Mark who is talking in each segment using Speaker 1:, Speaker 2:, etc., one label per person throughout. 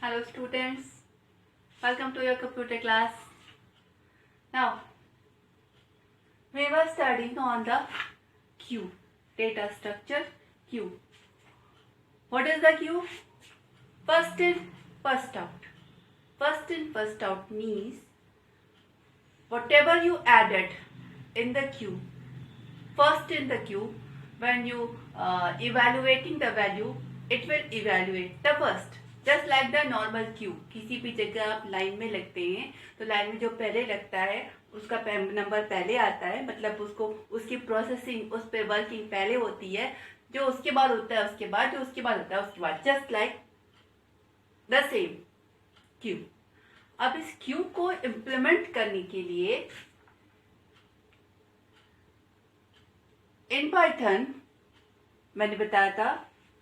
Speaker 1: Hello students, welcome to your computer class. Now, we were studying on the queue, data structure queue. What is the queue? First in, first out. First in, first out means whatever you added in the queue, first in the queue, when you evaluating the value, it will evaluate the first. Just like the normal Q, किसी भी जगह आप line में लगते हैं तो line में जो पहले लगता है उसका नंबर पहले आता है, मतलब उसको उसकी प्रोसेसिंग उस पर वर्किंग पहले होती है, जो उसके बाद होता है उसके बाद, जो उसके बाद होता है उसके बाद, just like the same Q. अब इस क्यू को इम्प्लीमेंट करने के लिए इन पाइथन मैंने बताया था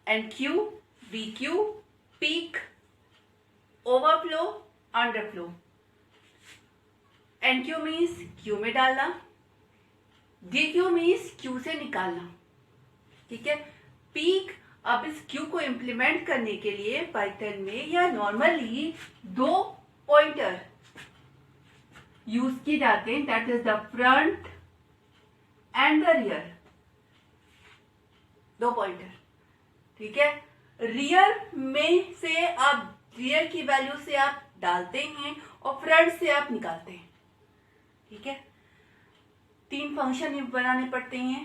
Speaker 1: एन क्यू, वी क्यू, peek, overflow, underflow. Enqueue means queue में डालना, डी क्यू मीन्स क्यू से निकालना. ठीक है. पीक, अब इस क्यू को इम्प्लीमेंट करने के लिए पाइथन में या नॉर्मली दो पॉइंटर यूज किए जाते हैं, that is the front end the rear. दो पॉइंटर. ठीक है. रियर में से आप रियर की वैल्यू से आप डालते हैं और फ्रंट से आप निकालते हैं. ठीक है. तीन फंक्शन बनाने पड़ते हैं,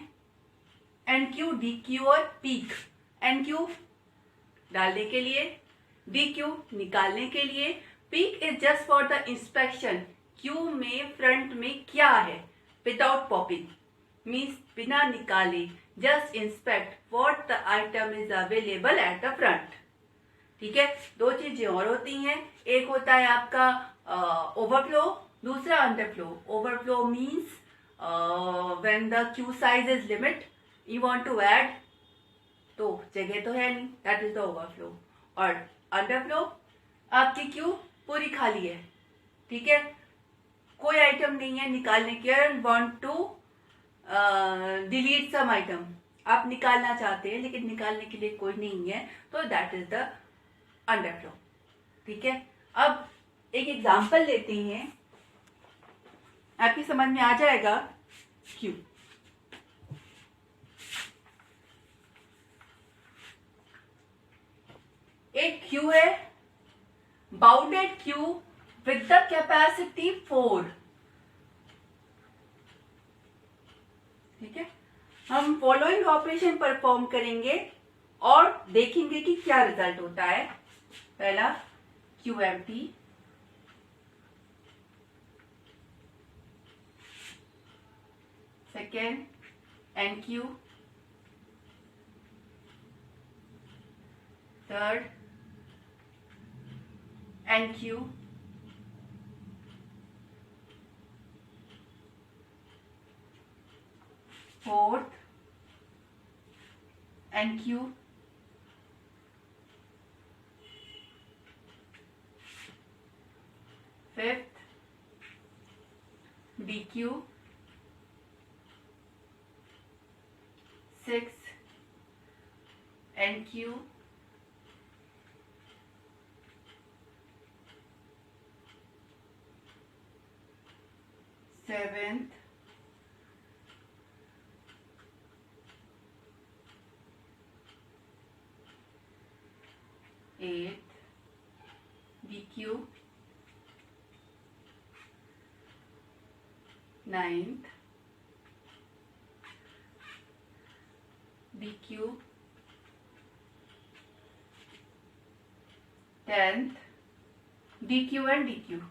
Speaker 1: एन क्यू, डी क्यू और पीक. एन क्यू डालने के लिए, डी क्यू निकालने के लिए, peak is just for the inspection. Q में फ्रंट में क्या है, विदाउट पॉपिंग मीन्स बिना निकाले, just inspect what the item is available at the front. ठीक है. दो चीजें और होती हैं, एक होता है आपका ओवरफ्लो, दूसरा underflow. Overflow means when the queue size is limit, you want to add तो जगह तो है नहीं, दैट इज द ओवरफ्लो. और अंडरफ्लो, आपकी क्यू पूरी खाली है. ठीक है. कोई आइटम नहीं है निकालने के, want to delete some item, आप निकालना चाहते हैं लेकिन निकालने के लिए कोई नहीं है, तो दैट इज द अंडरफ्लो. ठीक है. अब एक एग्जांपल लेते हैं, आपकी समझ में आ जाएगा. क्यू, एक क्यू है, bounded Q with the capacity 4. ठीक है. हम फॉलोइंग ऑपरेशन परफॉर्म करेंगे और देखेंगे कि क्या रिजल्ट होता है. पहला queue empty, second enqueue, third enqueue, fourth enqueue, fifth dequeue, six enqueue, seventh eighth DQ, ninth DQ, 10th DQ and DQ.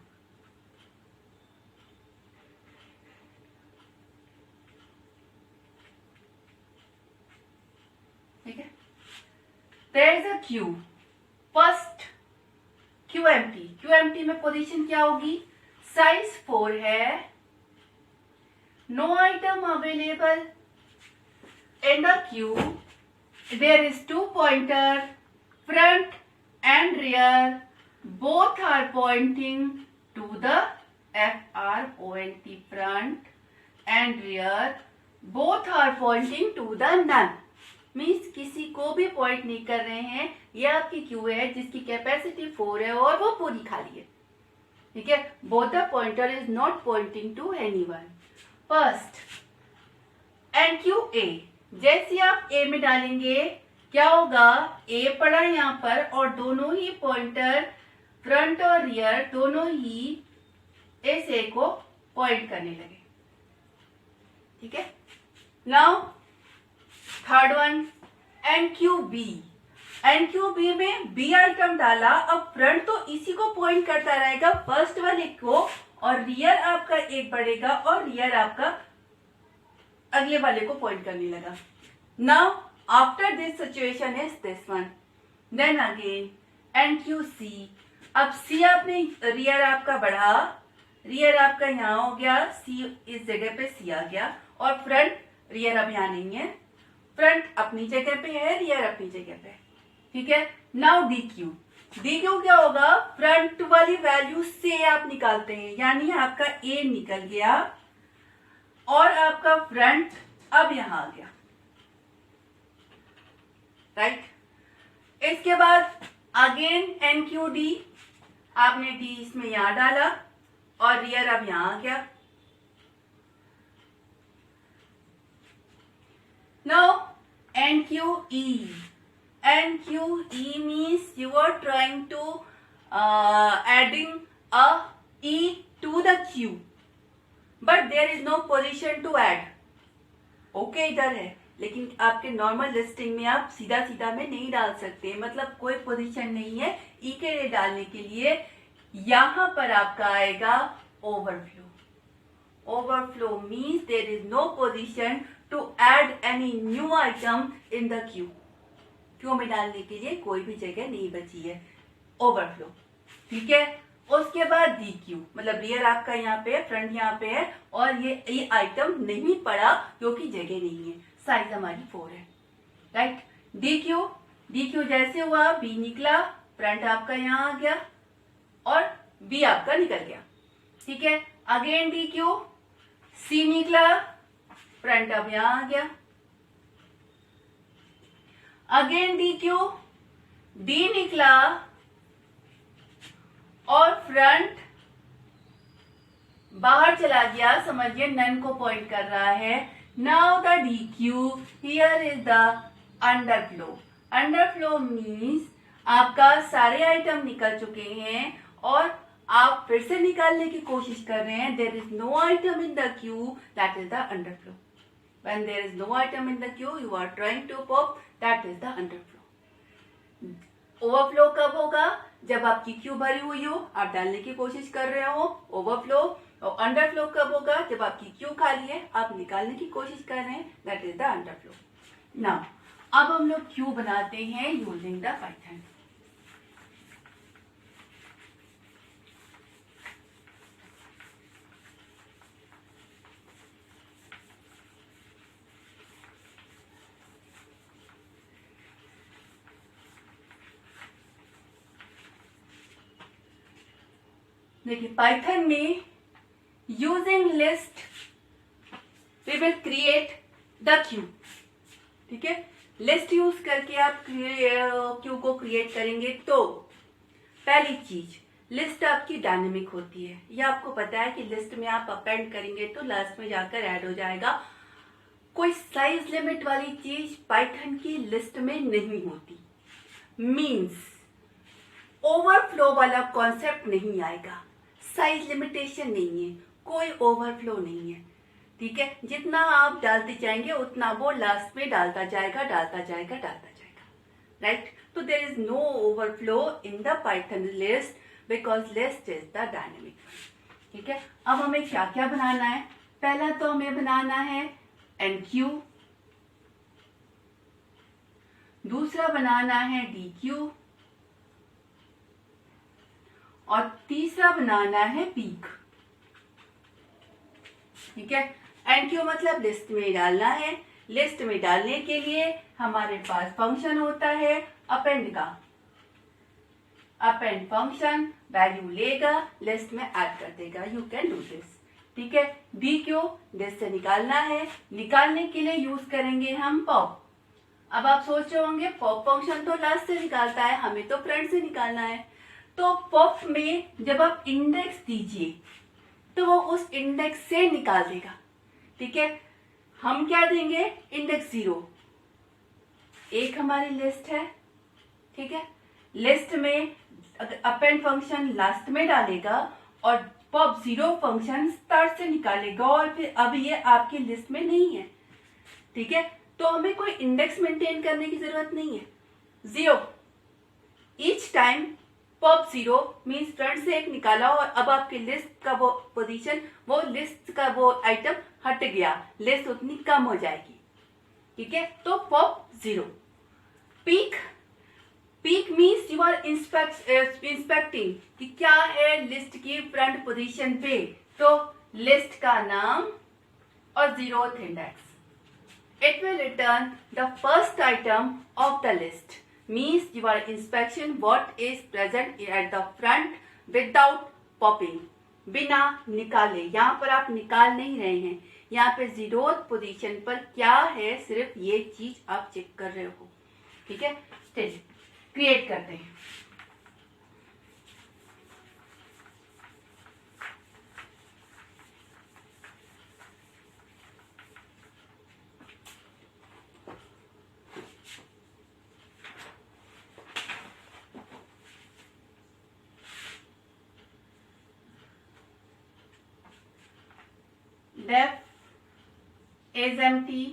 Speaker 1: ठीक है. There is a queue. First queue empty. Queue empty में position क्या होगी, size 4 है, no item available in the queue, there is 2 pointer, front and rear, both are pointing to the FRONT, front and rear, both are pointing to the none. Means किसी को भी point नहीं कर रहे हैं। ये आपकी क्यू है जिसकी कैपेसिटी 4 है और वो पूरी खाली है। ठीक है, both the pointer is not pointing to anyone. First enqueue A, जैसे आप ए में डालेंगे क्या होगा, ए पड़ा यहाँ पर और दोनों ही पॉइंटर फ्रंट और रियर दोनों ही इस ए को पॉइंट करने लगे। ठीक है, now third one enqueue B. Enqueue B में बी आइटम डाला, अब फ्रंट तो इसी को पॉइंट करता रहेगा फर्स्ट वाले को, और रियर आपका एक बढ़ेगा और रियर आपका अगले वाले को पॉइंट करने लगा। Now after this situation is this one, then again enqueue C. अब सी आपने रियर आपका बढ़ा, रियर आपका यहाँ हो गया, सी इस जगह पे सी आ गया, और फ्रंट रियर अब यहाँ नहीं है, फ्रंट अपनी जगह पे है, रियर अपनी जगह पे। ठीक है, now D Q. D Q क्या होगा, फ्रंट वाली वैल्यू से आप निकालते हैं, यानी आपका ए निकल गया और आपका फ्रंट अब यहां आ गया। राइट, इसके बाद अगेन एन क्यू डी, आपने डी इसमें यहां डाला और रियर अब यहां आ गया। Now enqueue E. Enqueue E means you are trying to adding a E to the queue, but there is no position to add. Okay, इधर है, लेकिन आपके नॉर्मल लिस्टिंग में आप सीधा सीधा में नहीं डाल सकते, मतलब कोई पोजीशन नहीं है ई के लिए डालने के लिए। यहां पर आपका आएगा overflow. Overflow means there is no position to add any new item in the queue. Queue में डालने के लिए कोई भी जगह नहीं बची है, ओवरफ्लो। ठीक है, उसके बाद डी क्यू, मतलब रियर आपका यहाँ पे है, फ्रंट यहाँ पे है, और ये आइटम नहीं पड़ा क्योंकि जगह नहीं है, साइज हमारी 4 है। Right, D Q. D Q जैसे हुआ, बी निकला, फ्रंट आपका यहाँ आ गया और बी आपका निकल गया। ठीक है, अगेन डी क्यू, सी निकला, फ्रंट अब यहाँ आ गया। अगेन डी क्यू, डी निकला और फ्रंट बाहर चला गया, समझिए नन को पॉइंट कर रहा है। Now the D Q, here is the underflow. Underflow means आपका सारे आइटम निकल चुके हैं और आप फिर से निकालने की कोशिश कर रहे हैं। There is no item in the queue, that is the underflow. When there is no item in the queue, you are trying to pop, that is the underflow. Overflow कब होगा, जब आपकी क्यू भरी हुई हो, आप डालने की कोशिश कर रहे हो, ओवरफ्लो। और अंडरफ्लो कब होगा, जब आपकी क्यू खाली है, आप निकालने की कोशिश कर रहे हैं, that is the underflow. Now अब हम लोग क्यू बनाते हैं यूजिंग द पाइथन। देखिए, पाइथन में using list we will create the queue. ठीक है, लिस्ट यूज करके आप क्यू को क्रिएट करेंगे। तो पहली चीज, लिस्ट आपकी डायनेमिक होती है। ये आपको पता है कि लिस्ट में आप अपेंड करेंगे तो लास्ट में जाकर ऐड हो जाएगा। कोई साइज लिमिट वाली चीज पाइथन की लिस्ट में नहीं होती। मीन्स ओवरफ्लो वाला कॉन्सेप्ट नहीं आएगा, साइज लिमिटेशन नहीं है, कोई ओवरफ्लो नहीं है। ठीक है, जितना आप डालते जाएंगे उतना वो लास्ट में डालता जाएगा, डालता जाएगा, डालता जाएगा। राइट, तो there is no overflow in the Python list because list is the dynamic. ठीक है, अब हमें क्या क्या बनाना है। पहला तो हमें बनाना है एन क्यू, दूसरा बनाना है डी क्यू, और तीसरा बनाना है पीक। ठीक है, एन क्यू मतलब लिस्ट में डालना है। लिस्ट में डालने के लिए हमारे पास फंक्शन होता है अपेंड का। अपेंड फंक्शन वैल्यू लेगा, लिस्ट में ऐड कर देगा। You can do this. ठीक है, डी क्यू लिस्ट से निकालना है, निकालने के लिए यूज करेंगे हम पॉप। अब आप सोच रहे होंगे पॉप फंक्शन तो लास्ट से निकालता है, हमें तो फ्रंट से निकालना है। तो पॉप में जब आप इंडेक्स दीजिए तो वो उस इंडेक्स से निकाल देगा। ठीक है, हम क्या देंगे, इंडेक्स 0। एक हमारी लिस्ट है, ठीक है, लिस्ट में अपेंड फंक्शन लास्ट में डालेगा और पॉप 0 फंक्शन स्टार्ट से निकालेगा, और फिर अब ये आपकी लिस्ट में नहीं है। ठीक है, तो हमें कोई इंडेक्स मेंटेन करने की जरूरत नहीं है। 0 each time pop 0 means front से एक निकाला और अब आपकी लिस्ट का वो पोजीशन, वो लिस्ट का वो आइटम हट गया, लिस्ट उतनी कम हो जाएगी। ठीक है, तो pop 0। Peek, peek means you are inspecting कि क्या है लिस्ट की फ्रंट पोजीशन पे, तो लिस्ट का नाम और 0th index. It will return the first item of the list. Means your inspection what is present at the front without popping. बिना निकाले, यहाँ पर आप निकाल नहीं रहे हैं, यहाँ पे 0th पोजीशन पर क्या है सिर्फ ये चीज आप चेक कर रहे हो। ठीक है, चलिए क्रिएट करते हैं। Def is empty,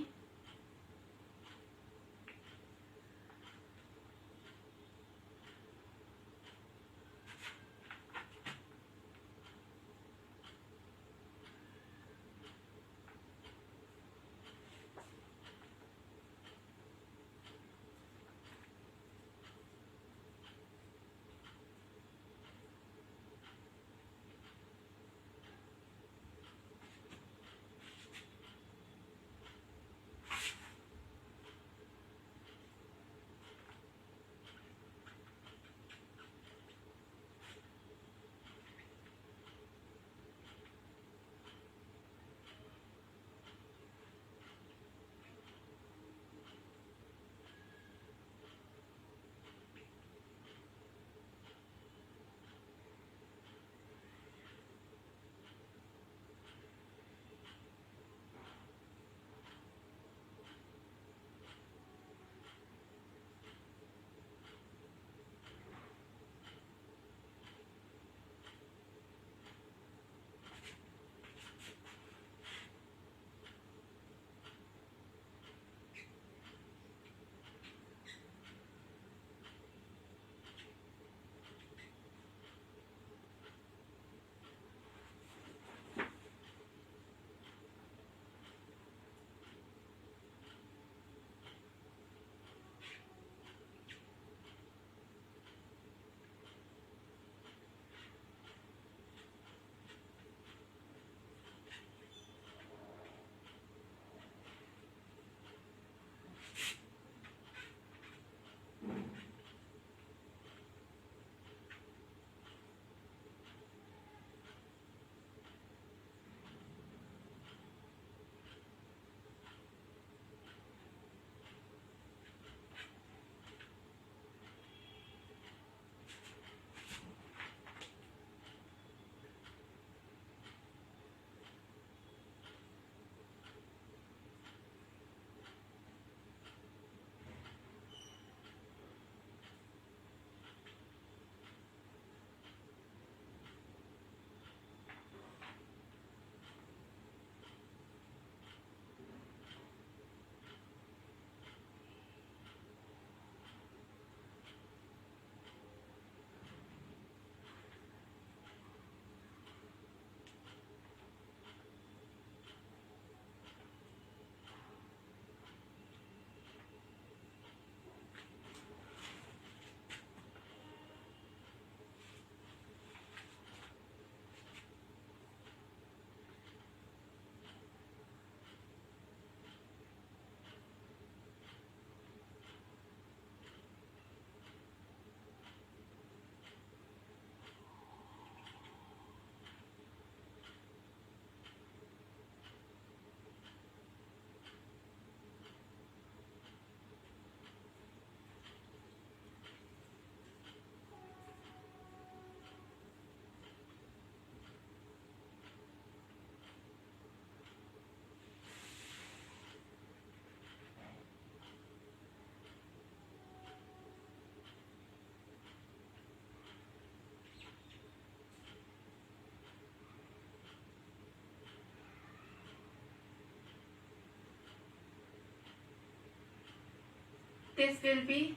Speaker 1: this will be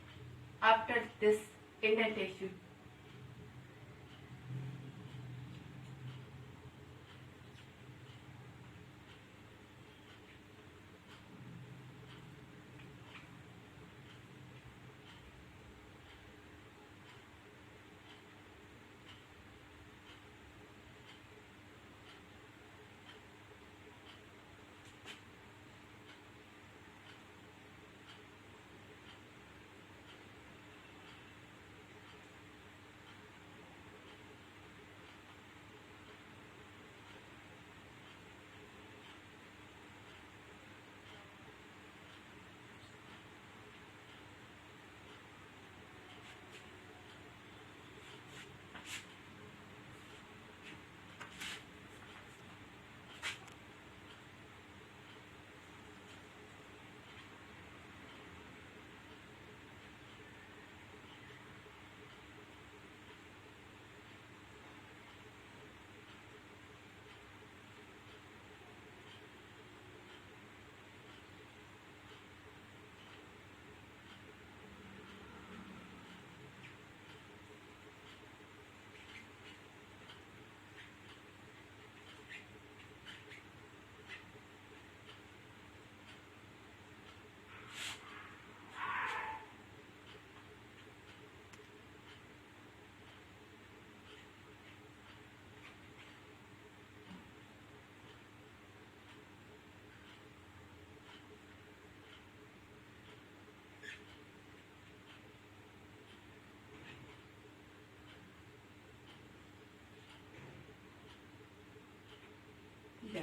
Speaker 1: after this indentation. Yeah.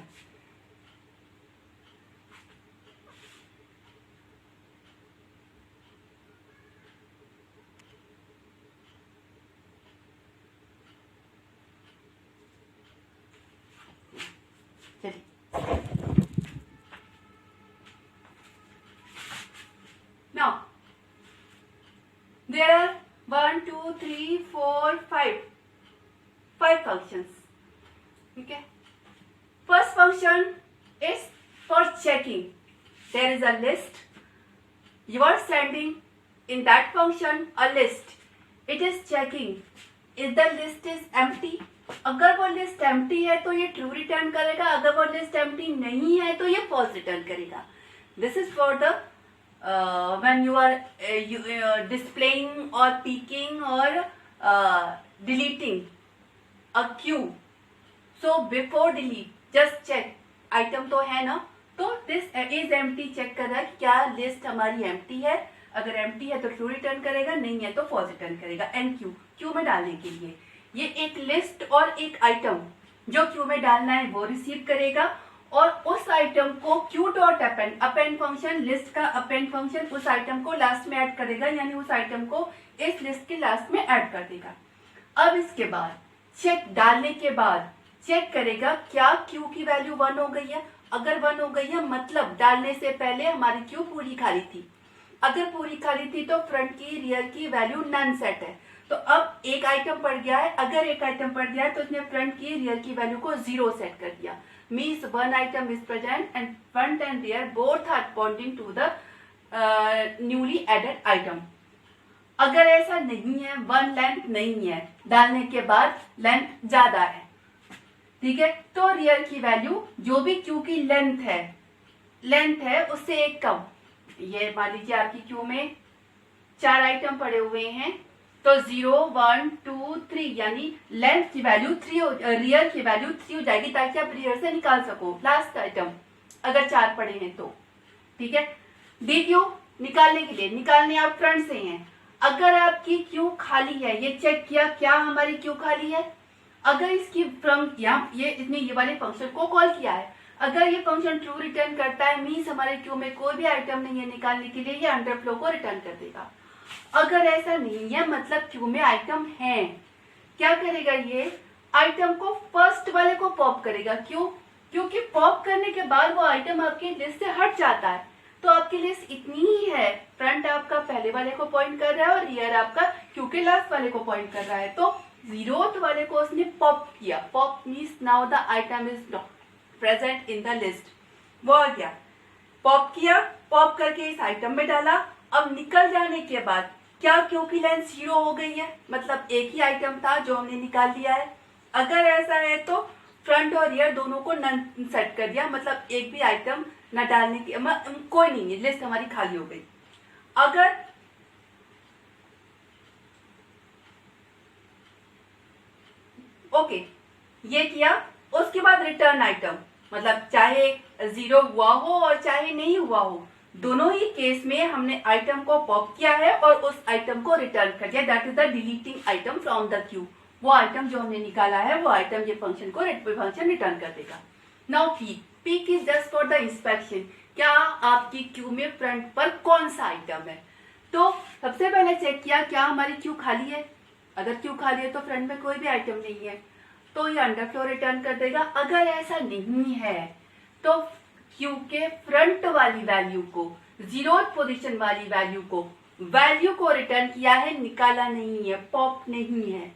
Speaker 1: Now, there are 1, 2, 3, 4, 5 functions. Okay. First function is for checking. There is a list. You are sending in that function a list. It is checking if the list is empty. अगर वो list empty है तो ये true return करेगा, अगर वो list empty नहीं है तो ये फॉल्स रिटर्न करेगा. This is for the when you are displaying or peeking or deleting a queue. So before delete just check item तो है ना, तो this is empty चेक कर रहा है क्या लिस्ट हमारी एम्प्टी है. अगर एम्प्टी है तो ट्रू रिटर्न करेगा, नहीं है तो फॉल्स रिटर्न करेगा. एंड क्यू में डालने के लिए ये एक लिस्ट और एक आइटम जो क्यू में डालना है वो रिसीव करेगा, और उस आइटम को Q dot append function, list का अपेंड फंक्शन उस आइटम को लास्ट में ऐड करेगा, यानी उस आइटम को इस लिस्ट के लास्ट में ऐड कर देगा. अब इसके बाद चेक डालने के बाद चेक करेगा क्या क्यू की वैल्यू 1 हो गई है. अगर 1 हो गई है मतलब डालने से पहले हमारी क्यू पूरी खाली थी. अगर पूरी खाली थी तो फ्रंट की रियर की वैल्यू नन सेट है. तो अब एक आइटम पड़ गया है, अगर एक आइटम पड़ गया है तो इसने फ्रंट की रियर की वैल्यू को 0 सेट कर दिया. Means one item is present and front and rear both are pointing to the newly added item. अगर ऐसा नहीं है, वन लेंथ नहीं है, डालने के बाद लेंथ ज्यादा है, ठीक है, तो रियर की वैल्यू जो भी क्यू की लेंथ है उससे एक कम. ये मान लीजिए आपकी क्यू में 4 आइटम पड़े हुए हैं तो 0, 1, 2, 3 यानी लेंथ की वैल्यू 3, रियर की वैल्यू 3 हो जाएगी ताकि आप रियर से निकाल सको लास्ट आइटम अगर 4 पड़े हैं तो. ठीक है, डी क्यू निकालने के लिए निकालने आप फ्रंट से हैं. अगर आपकी क्यू खाली है, ये चेक किया क्या हमारी क्यू खाली है. अगर इसकी फ्रॉम ये इसने ये वाले फंक्शन को कॉल किया है, अगर ये फंक्शन ट्रू रिटर्न करता है मीन्स हमारे क्यू में कोई भी आइटम नहीं है निकालने के लिए, ये अंडरफ्लो को रिटर्न कर देगा. अगर ऐसा नहीं है मतलब क्यू में आइटम है, क्या करेगा, ये आइटम को फर्स्ट वाले को पॉप करेगा. क्यों? क्योंकि पॉप करने के बाद वो आइटम आपकी लिस्ट से हट जाता है. तो आपकी लिस्ट इतनी ही है, फ्रंट आपका पहले वाले को पॉइंट कर रहा है और रियर आपका क्यू के लास्ट वाले को पॉइंट कर रहा है. तो 0th वाले को उसने पॉप किया. Pop means now the item is not present in the list. वो आ गया, पॉप किया, पॉप करके इस आइटम में डाला. अब निकल जाने के बाद क्या क्यू की लेंथ 0 हो गई है, मतलब एक ही आइटम था जो हमने निकाल लिया है। अगर ऐसा है तो फ्रंट और रियर दोनों को नन सेट कर दिया, मतलब एक भी आइटम न डालने की कोई नहीं है, लिस्ट हमारी खाली हो गई। अगर ओके ये किया, उसके बाद रिटर्न आइटम, मतलब चाहे 0 हुआ हो और चाहे नहीं हुआ हो, दोनों ही केस में हमने आइटम को पॉप किया है और उस आइटम को रिटर्न कर दिया। That is the deleting item from the Q. वो आइटम जो हमने निकाला है वो आइटम ये फंक्शन को फंक्शन रिटर्न कर देगा। Now peak is just for the inspection, क्या आपकी क्यू में फ्रंट पर कौन सा आइटम है। तो सबसे पहले चेक किया क्या हमारी क्यू खाली है। अगर क्यू खाली है तो फ्रंट में कोई भी आइटम नहीं है, तो ये अंडरफ्लो रिटर्न कर देगा। अगर ऐसा नहीं है तो क्यू के फ्रंट वाली वैल्यू को, 0th पोजीशन वाली वैल्यू को रिटर्न किया है, निकाला नहीं है, पॉप नहीं है,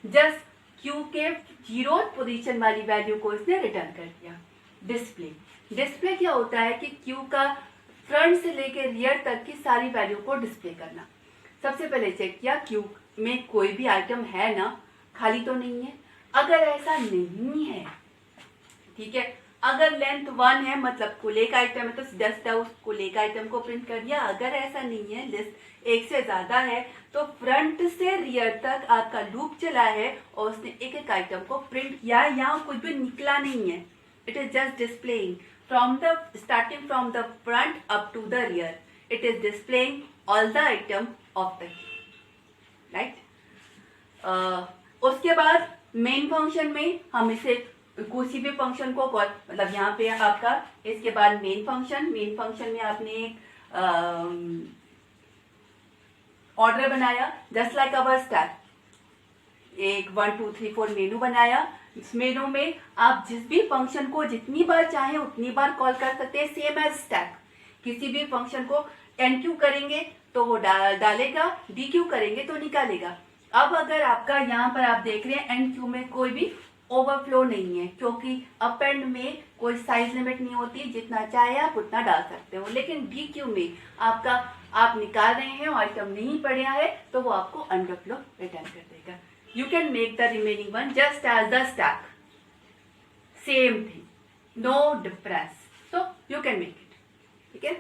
Speaker 1: जस्ट क्यू के 0th पोजीशन वाली वैल्यू को इसने रिटर्न कर दिया। डिस्प्ले क्या होता है कि क्यू का फ्रंट से लेकर रियर तक की सारी वैल्यू को डिस्प्ले करना। सबसे पहले चेक किया क्यू में कोई भी आइटम है ना, खाली तो नहीं है। अगर ऐसा नहीं है, ठीक है, अगर लेंथ 1 है मतलब कुल एक आइटम है तो जस्ट उस कुल एक आइटम को प्रिंट कर दिया। अगर ऐसा नहीं है, लिस्ट एक से ज्यादा है, तो फ्रंट से रियर तक आपका लूप चला है और उसने एक एक आइटम को प्रिंट किया। यहाँ कुछ भी निकला नहीं है, it is just displaying starting from the front up to the rear, it is displaying all the item of the right. उसके बाद मेन फंक्शन में हम इसे किसी भी फंक्शन को कॉल, मतलब यहाँ पे आपका इसके बाद मेन फंक्शन में आपने एक ऑर्डर बनाया जस्ट लाइक अवर स्टैक, एक 1 2 3 4 मेनू बनाया। इस मेनू में आप जिस भी फंक्शन को जितनी बार चाहें उतनी बार कॉल कर सकते हैं, सेम एज स्टैक। किसी भी फंक्शन को एनक्यू करेंगे तो वो डालेगा, डीक्यू करेंगे तो निकालेगा। अब अगर आपका यहाँ पर आप देख रहे हैं एंड क्यू में कोई भी ओवरफ्लो नहीं है, क्योंकि अप एंड में कोई साइज लिमिट नहीं होती, जितना चाहे आप उतना डाल सकते हो। लेकिन डी क्यू में आपका आप निकाल रहे हैं, आइटम नहीं पड़ा है, तो वो आपको अंडरफ्लो रिटर्न कर देगा। You can make the remaining one just as the stack, same thing, no difference, so you can make it. ठीक है।